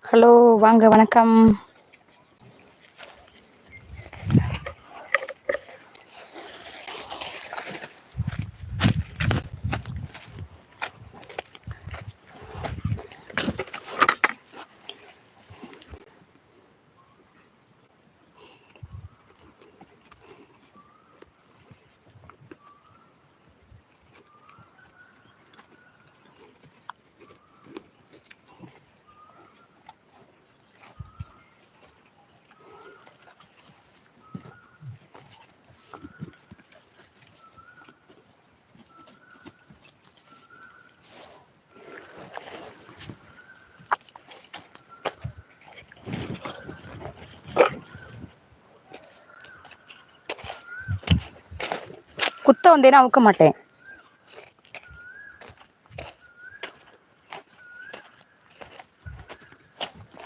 Hello, வாங்க, வணக்கம். குத்த வந்தேன்னா அவுக்க மாட்டேன்.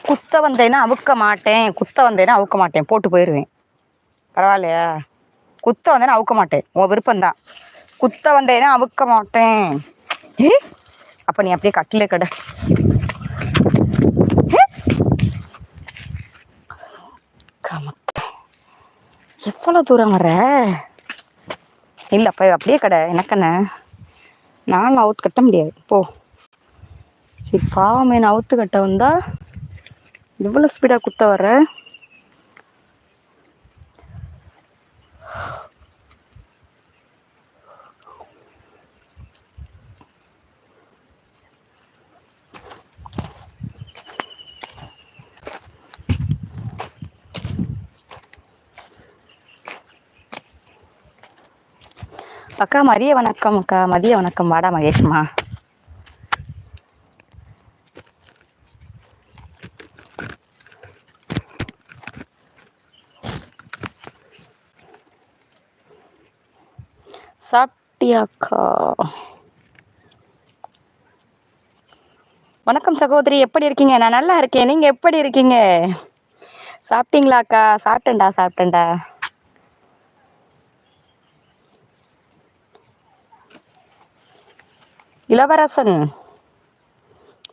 குத்த வந்தேன்னா அவுக்க மாட்டேன். குத்த வந்தேன்னா அவுக்க மாட்டேன். போட்டு போயிடுவேன். பரவாயில்லையா? குத்த வந்தேன்னா அவுக்க மாட்டேன். உன் விருப்பம்தான். குத்த வந்தேன்னா அவுக்க மாட்டேன். ஏ அப்போ நீ அப்படியே கட்டிலே கடை. எவ்வளோ தூரம் வர? இல்லைப்பா அப்படியே கடை. எனக்கென்ன, நானும் அவுத்து கட்ட முடியாது. போ. சரி, பாவமே, நான் அவுத்து கட்ட வந்தா இவ்வளோ ஸ்பீடாக குத்த வர. அக்கா மதிய வணக்கம். அக்கா மதிய வணக்கம். வாடா மகேஷ்மா. சாப்பிட்டியாக்கா? வணக்கம் சகோதரி, எப்படி இருக்கீங்க? நான் நல்லா இருக்கேன். நீங்கள் எப்படி இருக்கீங்க? சாப்பிட்டீங்களாக்கா? சாப்பிட்டேன்டா. இளவரசன்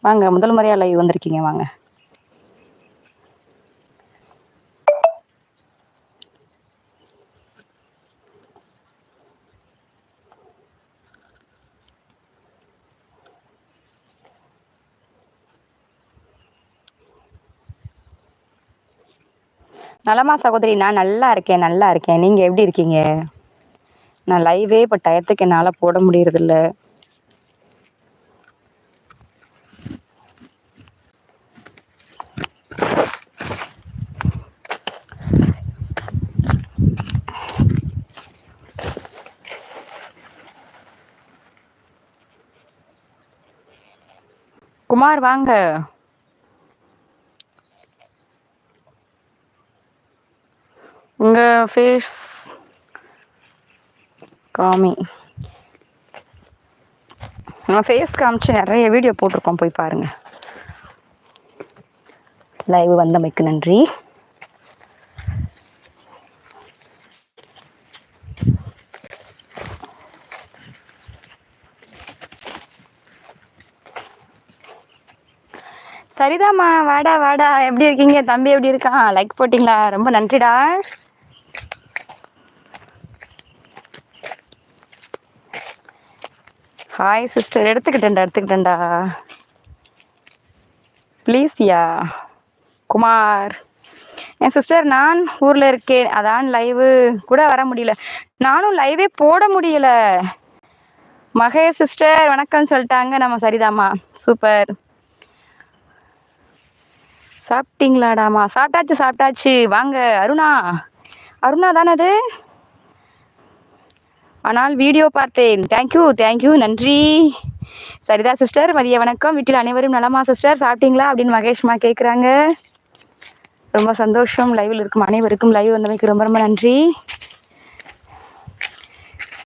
வாங்க, முதல் முறையாக லைவ் வந்திருக்கீங்க, வாங்க. நலமா சகோதரி? நான் நல்லா இருக்கேன். நீங்கள் எப்படி இருக்கீங்க? நான் லைவே இப்போ டயத்துக்கு என்னால் போட முடியறதில்ல. குமார் வாங்க. உங்கள் ஃபேஸ் காமி. நம்ம ஃபேஸ் காமிச்சு நிறைய வீடியோ போட்டிருக்கோம், போய் பாருங்கள். லைவ் வந்தமைக்கு நன்றி. சரிதாம்மா, வாடா. எப்படி இருக்கீங்க? தம்பி எப்படி இருக்கான்? லைக் போட்டிங்களா? ரொம்ப நன்றிடா. Hi sister. எடுத்துக்கிட்டேன்டா. ப்ளீஸ்யா. குமார் என் சிஸ்டர், நான் ஊரில் இருக்கேன், அதான் லைவு கூட வர முடியல. நானும் லைவே போட முடியல. மகேஷ் சிஸ்டர் வணக்கம் சொல்லிட்டாங்க. நம்ம சரிதாம்மா, சூப்பர். சாப்பிட்டீங்களாடாமா? சாப்பிட்டாச்சு. வாங்க. அருணா தானே அது? ஆனால் வீடியோ பார்த்தேன். தேங்க்யூ, நன்றி. சரிதா சிஸ்டர், மதிய வணக்கம். வீட்டில் அனைவரும் நலமா சிஸ்டர்? சாப்பிட்டீங்களா அப்படின்னு மகேஷ்மா கேட்குறாங்க. ரொம்ப சந்தோஷம். லைவில் இருக்கும் அனைவருக்கும் லைவ் வந்தமைக்கு ரொம்ப நன்றி.